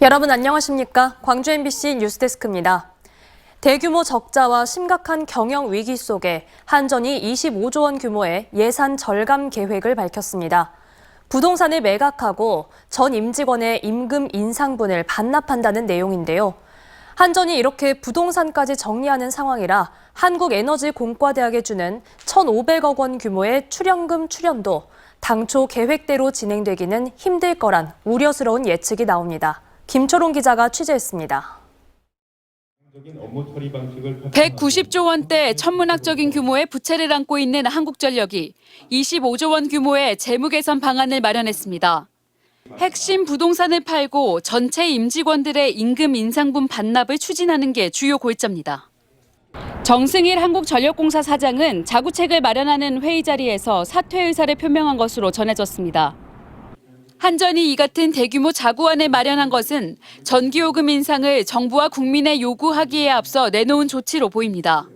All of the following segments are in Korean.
여러분 안녕하십니까? 광주 MBC 뉴스데스크입니다. 대규모 적자와 심각한 경영 위기 속에 한전이 25조 원 규모의 예산 절감 계획을 밝혔습니다. 부동산을 매각하고 전 임직원의 임금 인상분을 반납한다는 내용인데요. 한전이 이렇게 부동산까지 정리하는 상황이라 한국에너지공과대학에 주는 1,500억 원 규모의 출연금 출연도 당초 계획대로 진행되기는 힘들 거란 우려스러운 예측이 나옵니다. 김초롱 기자가 취재했습니다. 190조 원대 천문학적인 규모의 부채를 안고 있는 한국전력이 25조 원 규모의 재무 개선 방안을 마련했습니다. 핵심 부동산을 팔고 전체 임직원들의 임금 인상분 반납을 추진하는 게 주요 골자입니다. 정승일 한국전력공사 사장은 자구책을 마련하는 회의 자리에서 사퇴 의사를 표명한 것으로 전해졌습니다. 한전이 이 같은 대규모 자구안을 마련한 것은 전기요금 인상을 정부와 국민에 요구하기에 앞서 내놓은 조치로 보입니다.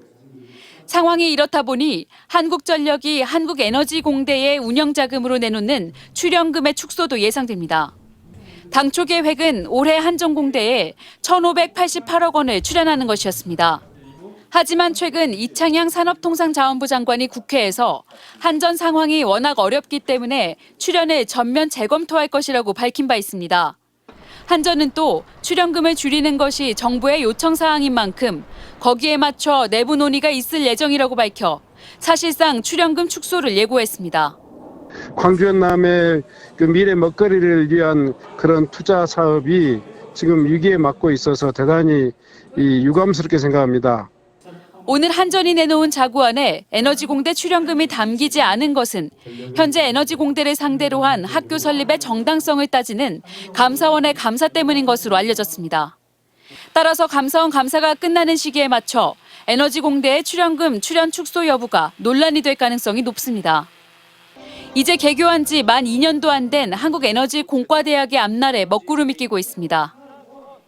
상황이 이렇다 보니 한국전력이 한국에너지공대의 운영자금으로 내놓는 출연금의 축소도 예상됩니다. 당초 계획은 올해 한전공대에 1,588억 원을 출연하는 것이었습니다. 하지만 최근 이창양 산업통상자원부 장관이 국회에서 한전 상황이 워낙 어렵기 때문에 출연을 전면 재검토할 것이라고 밝힌 바 있습니다. 한전은 또 출연금을 줄이는 것이 정부의 요청 사항인 만큼 거기에 맞춰 내부 논의가 있을 예정이라고 밝혀 사실상 출연금 축소를 예고했습니다. 광주 연남의 미래 먹거리를 위한 그런 투자 사업이 지금 위기에 맞고 있어서 대단히 유감스럽게 생각합니다. 오늘 한전이 내놓은 자구안에 에너지공대 출연금이 담기지 않은 것은 현재 에너지공대를 상대로 한 학교 설립의 정당성을 따지는 감사원의 감사 때문인 것으로 알려졌습니다. 따라서 감사원 감사가 끝나는 시기에 맞춰 에너지공대의 출연금 출연 축소 여부가 논란이 될 가능성이 높습니다. 이제 개교한 지 만 2년도 안 된 한국에너지공과대학의 앞날에 먹구름이 끼고 있습니다.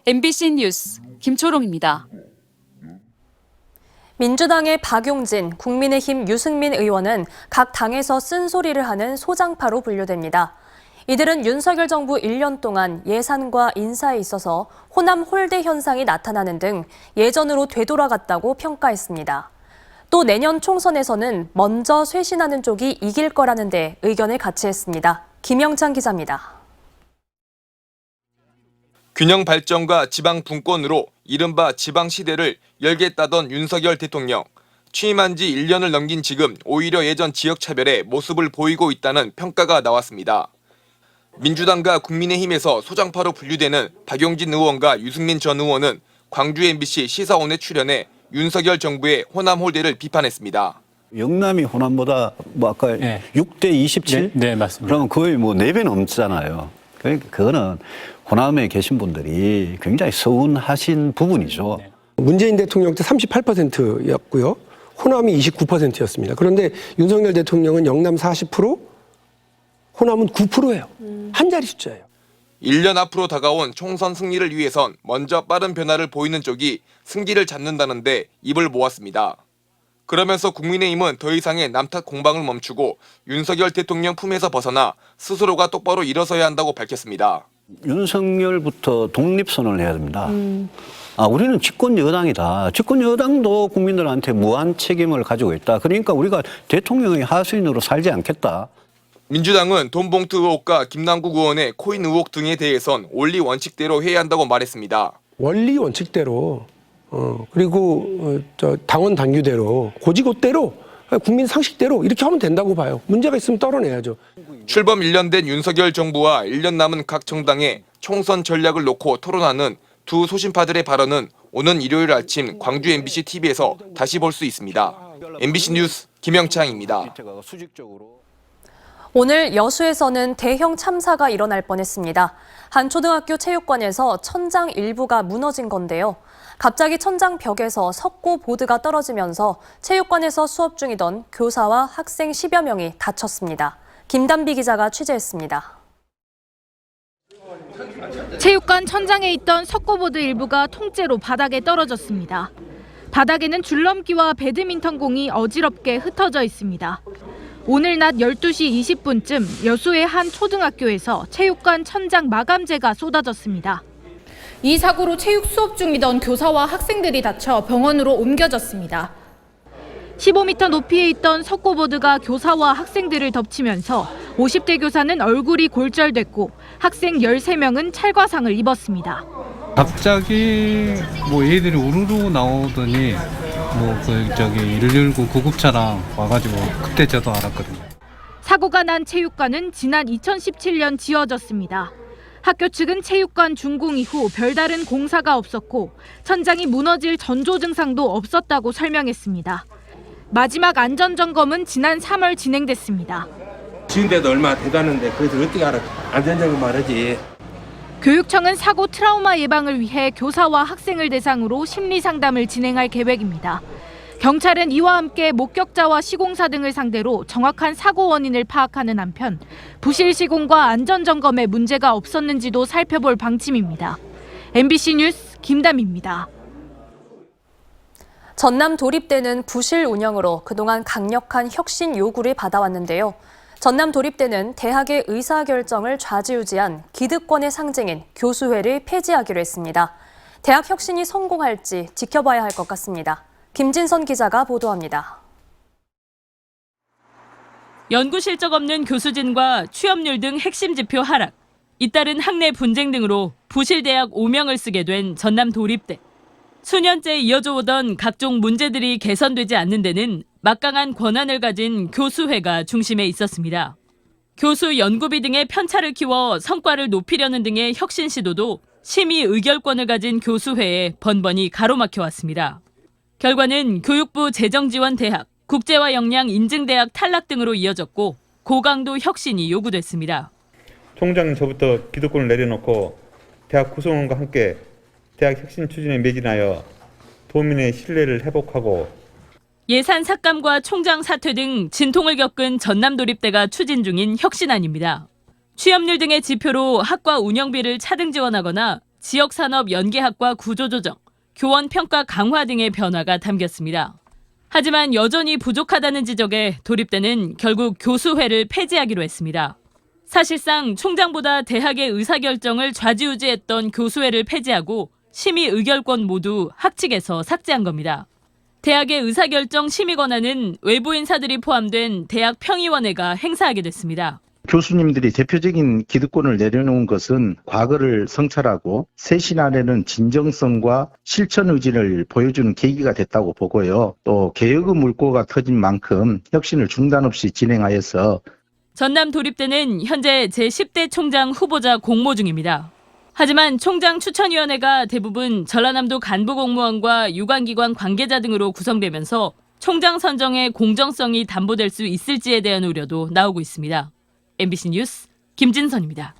MBC 뉴스 김초롱입니다. 민주당의 박용진, 국민의힘 유승민 의원은 각 당에서 쓴소리를 하는 소장파로 분류됩니다. 이들은 윤석열 정부 1년 동안 예산과 인사에 있어서 호남 홀대 현상이 나타나는 등 예전으로 되돌아갔다고 평가했습니다. 또 내년 총선에서는 먼저 쇄신하는 쪽이 이길 거라는 데 의견을 같이 했습니다. 김영찬 기자입니다. 균형 발전과 지방 분권으로 이른바 지방시대를 열겠다던 윤석열 대통령. 취임한 지 1년을 넘긴 지금 오히려 예전 지역차별의 모습을 보이고 있다는 평가가 나왔습니다. 민주당과 국민의힘에서 소장파로 분류되는 박용진 의원과 유승민 전 의원은 광주 MBC 시사원에 출연해 윤석열 정부의 호남 홀대를 비판했습니다. 영남이 호남보다 아까 6대 27? 네, 맞습니다. 그러면 거의 4배 넘잖아요. 그러니까 그거는 호남에 계신 분들이 굉장히 서운하신 부분이죠. 네. 문재인 대통령 때 38%였고요. 호남이 29%였습니다. 그런데 윤석열 대통령은 영남 40%, 호남은 9%예요. 한 자리 숫자예요. 1년 앞으로 다가온 총선 승리를 위해선 먼저 빠른 변화를 보이는 쪽이 승기를 잡는다는데 입을 모았습니다. 그러면서 국민의힘은 더 이상의 남탓 공방을 멈추고 윤석열 대통령 품에서 벗어나 스스로가 똑바로 일어서야 한다고 밝혔습니다. 윤석열부터 독립선언을 해야 됩니다. 우리는 집권 여당이다. 집권 여당도 국민들한테 무한 책임을 가지고 있다. 그러니까 우리가 대통령의 하수인으로 살지 않겠다. 민주당은 돈봉투 의혹과 김남국 의원의 코인 의혹 등에 대해선 원리 원칙대로 해야 한다고 말했습니다. 원리 원칙대로 그리고 당원 당규대로 고지고대로 국민 상식대로 이렇게 하면 된다고 봐요. 문제가 있으면 떨어내야죠. 출범 1년 된 윤석열 정부와 1년 남은 각 정당의 총선 전략을 놓고 토론하는 두 소신파들의 발언은 오는 일요일 아침 광주 MBC TV에서 다시 볼 수 있습니다. MBC 뉴스 김영창입니다. 오늘 여수에서는 대형 참사가 일어날 뻔했습니다. 한 초등학교 체육관에서 천장 일부가 무너진 건데요. 갑자기 천장 벽에서 석고 보드가 떨어지면서 체육관에서 수업 중이던 교사와 학생 10여 명이 다쳤습니다. 김단비 기자가 취재했습니다. 체육관 천장에 있던 석고보드 일부가 통째로 바닥에 떨어졌습니다. 바닥에는 줄넘기와 배드민턴 공이 어지럽게 흩어져 있습니다. 오늘 낮 12시 20분쯤 여수의 한 초등학교에서 체육관 천장 마감재가 쏟아졌습니다. 이 사고로 체육 수업 중이던 교사와 학생들이 다쳐 병원으로 옮겨졌습니다. 15m 높이에 있던 석고보드가 교사와 학생들을 덮치면서 50대 교사는 얼굴이 골절됐고 학생 13명은 찰과상을 입었습니다. 갑자기 애들이 우르르 나오더니 119 구급차랑 와가지고 그때 저도 알았거든요. 사고가 난 체육관은 지난 2017년 지어졌습니다. 학교 측은 체육관 준공 이후 별다른 공사가 없었고 천장이 무너질 전조 증상도 없었다고 설명했습니다. 마지막 안전점검은 지난 3월 진행됐습니다. 지은데도 얼마 되다는데 그래서 어떻게 알아? 안전점검 말하지. 교육청은 사고 트라우마 예방을 위해 교사와 학생을 대상으로 심리 상담을 진행할 계획입니다. 경찰은 이와 함께 목격자와 시공사 등을 상대로 정확한 사고 원인을 파악하는 한편 부실 시공과 안전점검에 문제가 없었는지도 살펴볼 방침입니다. MBC 뉴스 김담입니다. 전남 도립대는 부실 운영으로 그동안 강력한 혁신 요구를 받아왔는데요. 전남 도립대는 대학의 의사결정을 좌지우지한 기득권의 상징인 교수회를 폐지하기로 했습니다. 대학 혁신이 성공할지 지켜봐야 할 것 같습니다. 김진선 기자가 보도합니다. 연구 실적 없는 교수진과 취업률 등 핵심 지표 하락, 잇따른 학내 분쟁 등으로 부실 대학 오명을 쓰게 된 전남 도립대. 수년째 이어져 오던 각종 문제들이 개선되지 않는 데는 막강한 권한을 가진 교수회가 중심에 있었습니다. 교수 연구비 등의 편차를 키워 성과를 높이려는 등의 혁신 시도도 심의 의결권을 가진 교수회에 번번이 가로막혀왔습니다. 결과는 교육부 재정지원대학, 국제화 역량 인증대학 탈락 등으로 이어졌고 고강도 혁신이 요구됐습니다. 총장은 저부터 기득권을 내려놓고 대학 구성원과 함께 대학 혁신 추진에 매진하여 도민의 신뢰를 회복하고 예산 삭감과 총장 사퇴 등 진통을 겪은 전남도립대가 추진 중인 혁신안입니다. 취업률 등의 지표로 학과 운영비를 차등 지원하거나 지역산업 연계학과 구조조정, 교원 평가 강화 등의 변화가 담겼습니다. 하지만 여전히 부족하다는 지적에 도립대는 결국 교수회를 폐지하기로 했습니다. 사실상 총장보다 대학의 의사결정을 좌지우지했던 교수회를 폐지하고 심의 의결권 모두 학칙에서 삭제한 겁니다. 대학의 의사결정 심의 권한은 외부 인사들이 포함된 대학 평의원회가 행사하게 됐습니다. 교수님들이 대표적인 기득권을 내려놓은 것은 과거를 성찰하고 새 신안에는 진정성과 실천 의지를 보여주는 계기가 됐다고 보고요. 또 개혁의 물꼬가 터진 만큼 혁신을 중단 없이 진행하여서 전남 도립대는 현재 제10대 총장 후보자 공모 중입니다. 하지만 총장 추천위원회가 대부분 전라남도 간부 공무원과 유관기관 관계자 등으로 구성되면서 총장 선정의 공정성이 담보될 수 있을지에 대한 우려도 나오고 있습니다. MBC 뉴스 김진선입니다.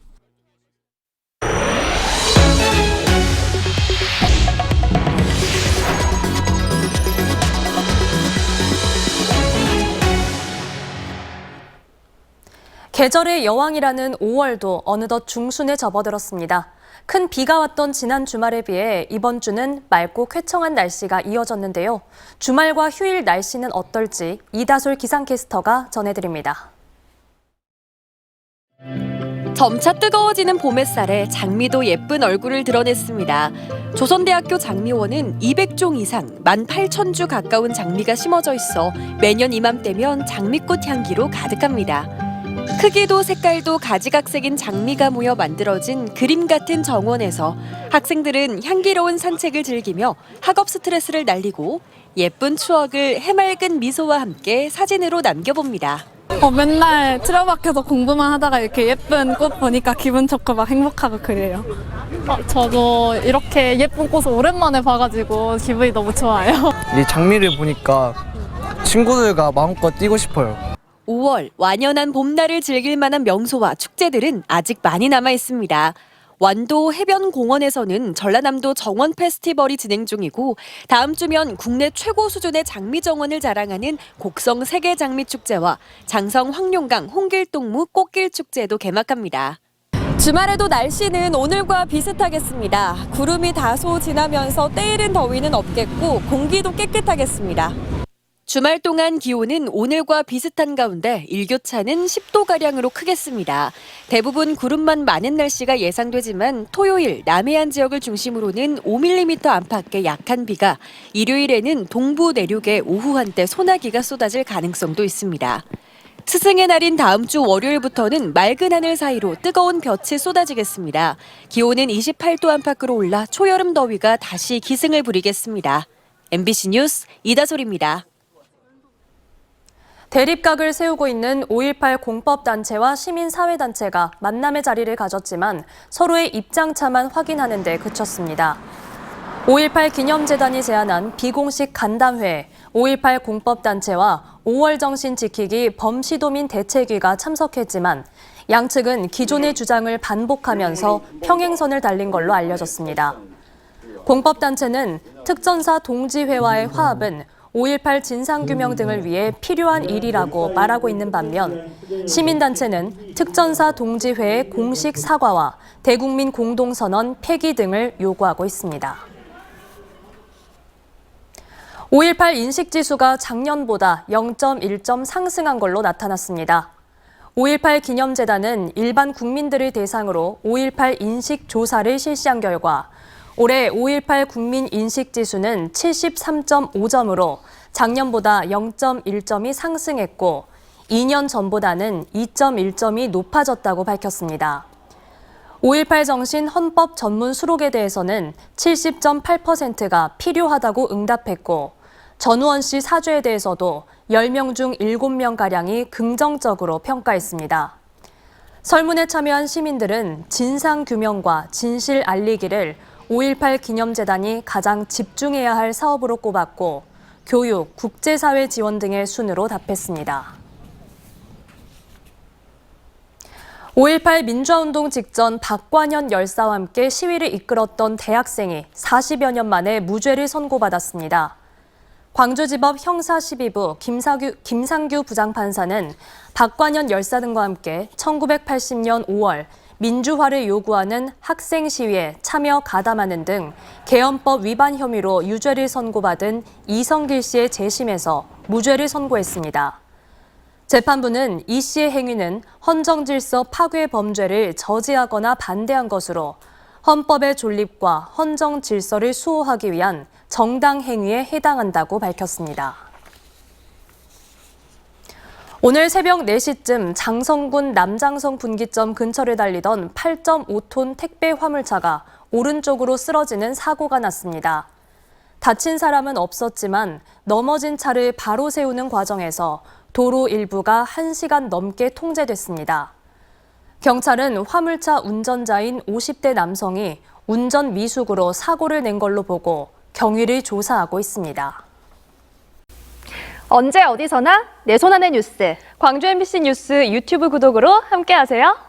계절의 여왕이라는 5월도 어느덧 중순에 접어들었습니다. 큰 비가 왔던 지난 주말에 비해 이번 주는 맑고 쾌청한 날씨가 이어졌는데요. 주말과 휴일 날씨는 어떨지 이다솔 기상캐스터가 전해드립니다. 점차 뜨거워지는 봄 햇살에 장미도 예쁜 얼굴을 드러냈습니다. 조선대학교 장미원은 200종 이상 18,000주 가까운 장미가 심어져 있어 매년 이맘때면 장미꽃 향기로 가득합니다. 크기도 색깔도 가지각색인 장미가 모여 만들어진 그림 같은 정원에서 학생들은 향기로운 산책을 즐기며 학업 스트레스를 날리고 예쁜 추억을 해맑은 미소와 함께 사진으로 남겨봅니다. 맨날 틀어박혀서 공부만 하다가 이렇게 예쁜 꽃 보니까 기분 좋고 막 행복하고 그래요. 저도 이렇게 예쁜 꽃을 오랜만에 봐가지고 기분이 너무 좋아요. 이 장미를 보니까 친구들과 마음껏 뛰고 싶어요. 5월 완연한 봄날을 즐길 만한 명소와 축제들은 아직 많이 남아 있습니다. 완도 해변공원에서는 전라남도 정원 페스티벌이 진행 중이고 다음 주면 국내 최고 수준의 장미 정원을 자랑하는 곡성 세계 장미 축제와 장성 황룡강 홍길동무 꽃길 축제도 개막합니다. 주말에도 날씨는 오늘과 비슷하겠습니다. 구름이 다소 지나면서 때이른 더위는 없겠고 공기도 깨끗하겠습니다. 주말 동안 기온은 오늘과 비슷한 가운데 일교차는 10도가량으로 크겠습니다. 대부분 구름만 많은 날씨가 예상되지만 토요일 남해안 지역을 중심으로는 5mm 안팎의 약한 비가, 일요일에는 동부 내륙에 오후 한때 소나기가 쏟아질 가능성도 있습니다. 스승의 날인 다음 주 월요일부터는 맑은 하늘 사이로 뜨거운 볕이 쏟아지겠습니다. 기온은 28도 안팎으로 올라 초여름 더위가 다시 기승을 부리겠습니다. MBC 뉴스 이다솔입니다. 대립각을 세우고 있는 5.18 공법단체와 시민사회단체가 만남의 자리를 가졌지만 서로의 입장차만 확인하는 데 그쳤습니다. 5.18 기념재단이 제안한 비공식 간담회에 5.18 공법단체와 5월 정신 지키기 범시도민 대책위가 참석했지만 양측은 기존의 주장을 반복하면서 평행선을 달린 걸로 알려졌습니다. 공법단체는 특전사 동지회와의 화합은 5.18 진상규명 등을 위해 필요한 일이라고 말하고 있는 반면 시민단체는 특전사 동지회의 공식 사과와 대국민 공동선언 폐기 등을 요구하고 있습니다. 5.18 인식지수가 작년보다 0.1점 상승한 걸로 나타났습니다. 5.18 기념재단은 일반 국민들을 대상으로 5.18 인식조사를 실시한 결과 올해 5.18 국민 인식지수는 73.5점으로 작년보다 0.1점이 상승했고 2년 전보다는 2.1점이 높아졌다고 밝혔습니다. 5.18 정신 헌법 전문 수록에 대해서는 70.8%가 필요하다고 응답했고 전우원 씨 사죄에 대해서도 10명 중 7명가량이 긍정적으로 평가했습니다. 설문에 참여한 시민들은 진상규명과 진실 알리기를 5.18 기념재단이 가장 집중해야 할 사업으로 꼽았고 교육, 국제사회 지원 등의 순으로 답했습니다. 5.18 민주화운동 직전 박관현 열사와 함께 시위를 이끌었던 대학생이 40여 년 만에 무죄를 선고받았습니다. 광주지법 형사12부 김상규 부장판사는 박관현 열사 등과 함께 1980년 5월 민주화를 요구하는 학생 시위에 참여 가담하는 등 개헌법 위반 혐의로 유죄를 선고받은 이성길 씨의 재심에서 무죄를 선고했습니다. 재판부는 이 씨의 행위는 헌정질서 파괴 범죄를 저지하거나 반대한 것으로 헌법의 존립과 헌정질서를 수호하기 위한 정당 행위에 해당한다고 밝혔습니다. 오늘 새벽 4시쯤 장성군 남장성 분기점 근처를 달리던 8.5톤 택배 화물차가 오른쪽으로 쓰러지는 사고가 났습니다. 다친 사람은 없었지만 넘어진 차를 바로 세우는 과정에서 도로 일부가 1시간 넘게 통제됐습니다. 경찰은 화물차 운전자인 50대 남성이 운전 미숙으로 사고를 낸 걸로 보고 경위를 조사하고 있습니다. 언제 어디서나 내 손 안의 뉴스. 광주 MBC 뉴스 유튜브 구독으로 함께하세요.